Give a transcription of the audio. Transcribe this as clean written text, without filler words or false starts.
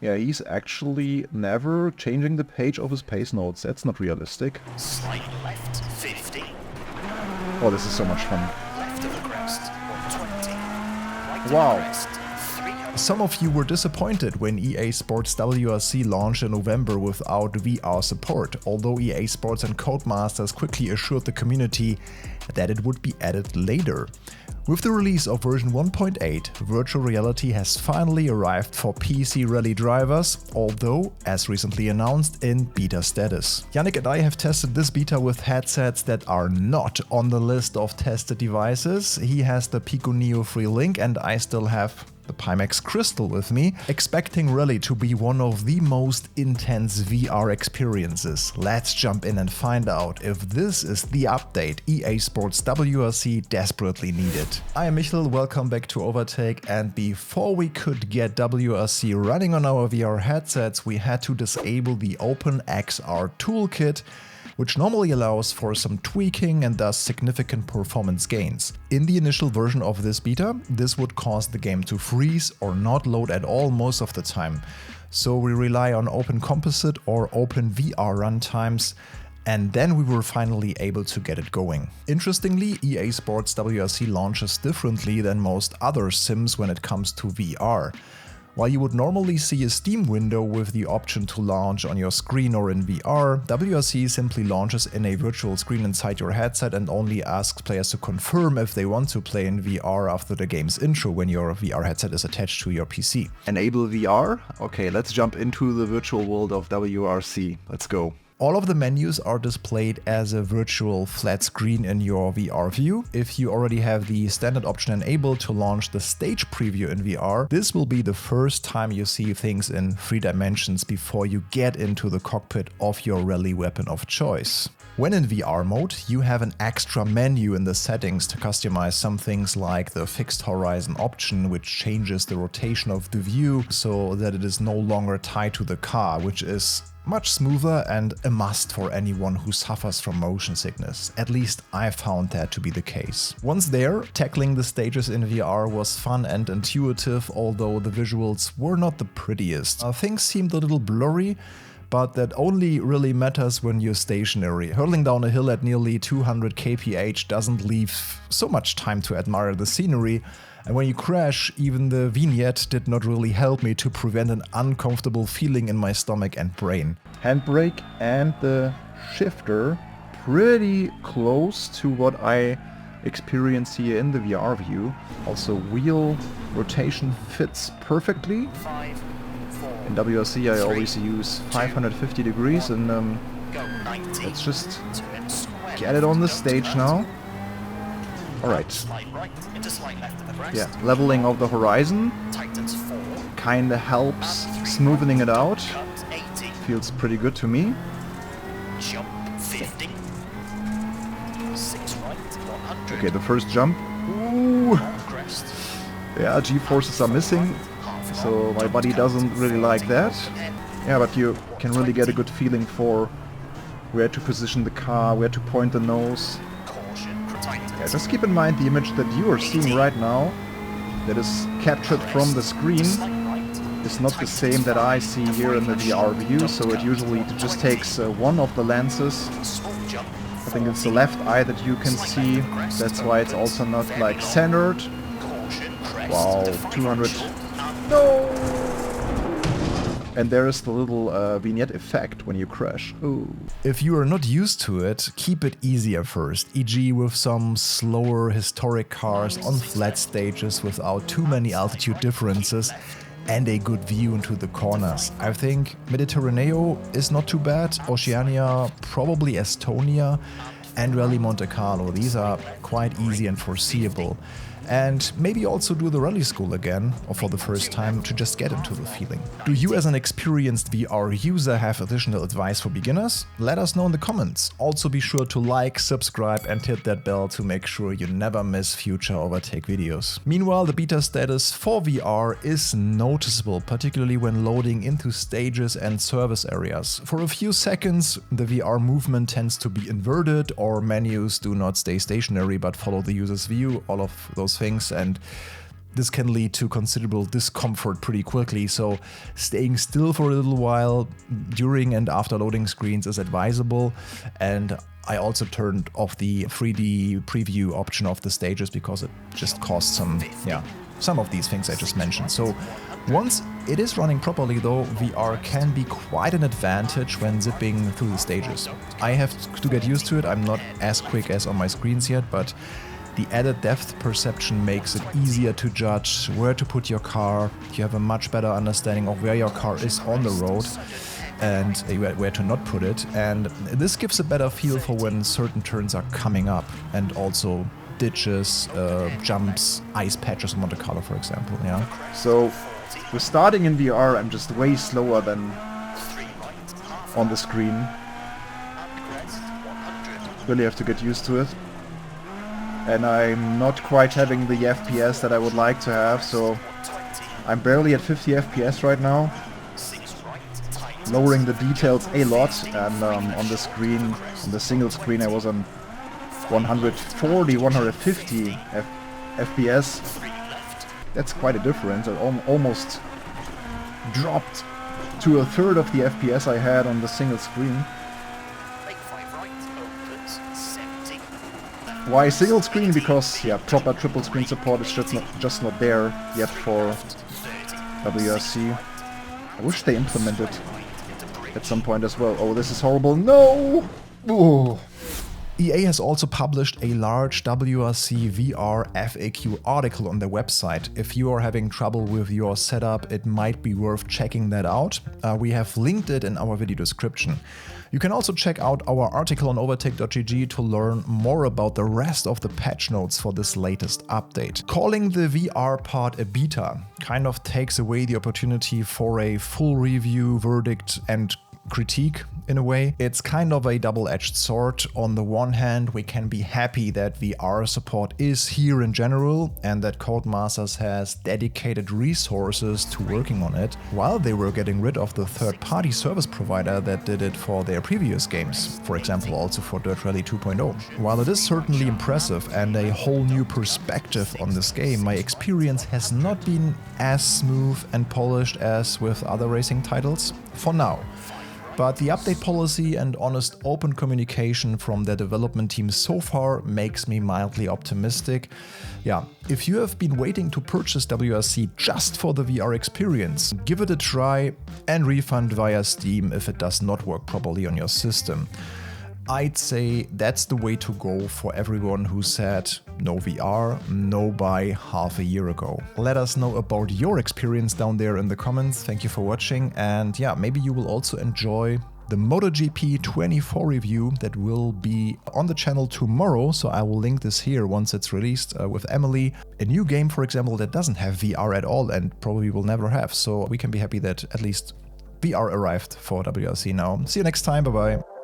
Yeah, he's actually never changing the page of his pace notes. That's not realistic. Slight left, 50. Oh, this is so much fun. Left of the crest, 120. Right of Wow. the crest, 300. Some of you were disappointed when EA Sports WRC launched in November without VR support, although EA Sports and Codemasters quickly assured the community that it would be added later. With the release of version 1.8, virtual reality has finally arrived for PC rally drivers, although, as recently announced, in beta status. Yannick and I have tested this beta with headsets that are not on the list of tested devices. He has the Pico Neo Free Link and I still have the Pimax Crystal with me, expecting Rally to be one of the most intense VR experiences. Let's jump in and find out if this is the update EA Sports WRC desperately needed. I am Michel, welcome back to Overtake, and before we could get WRC running on our VR headsets, we had to disable the OpenXR toolkit, which normally allows for some tweaking and thus significant performance gains. In the initial version of this beta, this would cause the game to freeze or not load at all most of the time. So we rely on OpenComposite or OpenVR runtimes, and then we were finally able to get it going. Interestingly, EA Sports WRC launches differently than most other sims when it comes to VR. While you would normally see a Steam window with the option to launch on your screen or in VR, WRC simply launches in a virtual screen inside your headset and only asks players to confirm if they want to play in VR after the game's intro when your VR headset is attached to your PC. Enable VR? Okay, let's jump into the virtual world of WRC. Let's go. All of the menus are displayed as a virtual flat screen in your VR view. If you already have the standard option enabled to launch the stage preview in VR, this will be the first time you see things in 3 dimensions before you get into the cockpit of your rally weapon of choice. When in VR mode, you have an extra menu in the settings to customize some things like the fixed horizon option, which changes the rotation of the view so that it is no longer tied to the car, which is much smoother and a must for anyone who suffers from motion sickness. At least I found that to be the case. Once there, tackling the stages in VR was fun and intuitive, although the visuals were not the prettiest. Things seemed a little blurry, but that only really matters when you're stationary. Hurtling down a hill at nearly 200 kph doesn't leave so much time to admire the scenery, and when you crash, even the vignette did not really help me to prevent an uncomfortable feeling in my stomach and brain. Handbrake and the shifter pretty close to what I experience here in the VR view. Also, wheel rotation fits perfectly. 5, 4. In WRC I always use 550 degrees, and Go 90. let's just Turn square get it on the left, stage don't now. turn. Alright, Slight right into slight left of the crest. yeah, leveling of the horizon Tightens 4. kinda helps smoothing it out. Cut 80. Feels pretty good to me. Jump 50. 6 right, 100. Okay, the first jump. Ooh, On crest. yeah, G-forces are missing, Half so long, my body cut, doesn't really like 40 that. open end. Yeah, but you can really get a good feeling for where to position the car, where to point the nose. Caution, tightens. Yeah, just keep in mind the image that you are seeing right now, that is captured from the screen, Slight right. is not the same that I see here in the VR view, so it usually just takes one of the lenses. Small jump. I think it's the left eye that you can see, that's why it's also not like centered. Caution, crest. Wow, Define 200. short, No! And there is the little vignette effect when you crash. Ooh. If you are not used to it, keep it easy at first, e.g. with some slower historic cars on flat stages without too many altitude differences and a good view into the corners. I think Mediterraneo is not too bad, Oceania, probably Estonia, and Rally Monte Carlo. These are quite easy and foreseeable. And maybe also do the rally school again, or for the first time, to just get into the feeling. Do you as an experienced VR user have additional advice for beginners? Let us know in the comments. Also be sure to like, subscribe and hit that bell to make sure you never miss future Overtake videos. Meanwhile, the beta status for VR is noticeable, particularly when loading into stages and service areas. For a few seconds, the VR movement tends to be inverted, or menus do not stay stationary but follow the user's view, all of those things, and this can lead to considerable discomfort pretty quickly, so staying still for a little while during and after loading screens is advisable. And I also turned off the 3D preview option of the stages because it just caused some of these things I just mentioned. So once it is running properly though, VR can be quite an advantage when zipping through the stages. I have to get used to it. I'm not as quick as on my screens yet, but the added depth perception makes it easier to judge where to put your car. You have a much better understanding of where your car is on the road and where to not put it. And this gives a better feel for when certain turns are coming up, and also ditches, jumps, ice patches in Monte Carlo, for example. Yeah. So with starting in VR, I'm just way slower than on the screen. Really have to get used to it. And I'm not quite having the FPS that I would like to have, so I'm barely at 50 FPS right now. Lowering the details a lot, and on the screen, on the single screen, I was on 140, 150 FPS. That's quite a difference. I almost dropped to a third of the FPS I had on the single screen. Why single screen? Because proper triple screen support is just not there yet for WRC. I wish they implemented at some point as well. Oh, this is horrible. No! Ooh. EA has also published a large WRC VR FAQ article on their website. If you are having trouble with your setup, it might be worth checking that out. We have linked it in our video description. You can also check out our article on overtake.gg to learn more about the rest of the patch notes for this latest update. Calling the VR part a beta kind of takes away the opportunity for a full review, verdict and critique in a way. It's kind of a double-edged sword. On the one hand, we can be happy that VR support is here in general and that Codemasters has dedicated resources to working on it, while they were getting rid of the third-party service provider that did it for their previous games, for example also for Dirt Rally 2.0. While it is certainly impressive and a whole new perspective on this game, my experience has not been as smooth and polished as with other racing titles, for now. But the update policy and honest open communication from their development team so far makes me mildly optimistic. Yeah, if you have been waiting to purchase WRC just for the VR experience, give it a try and refund via Steam if it does not work properly on your system. I'd say that's the way to go for everyone who said no VR, no buy half a year ago. Let us know about your experience down there in the comments. Thank you for watching, and yeah, maybe you will also enjoy the MotoGP 24 review that will be on the channel tomorrow, so I will link this here once it's released with Emily. A new game, for example, that doesn't have VR at all and probably will never have, so we can be happy that at least VR arrived for WRC now. See you next time, bye bye.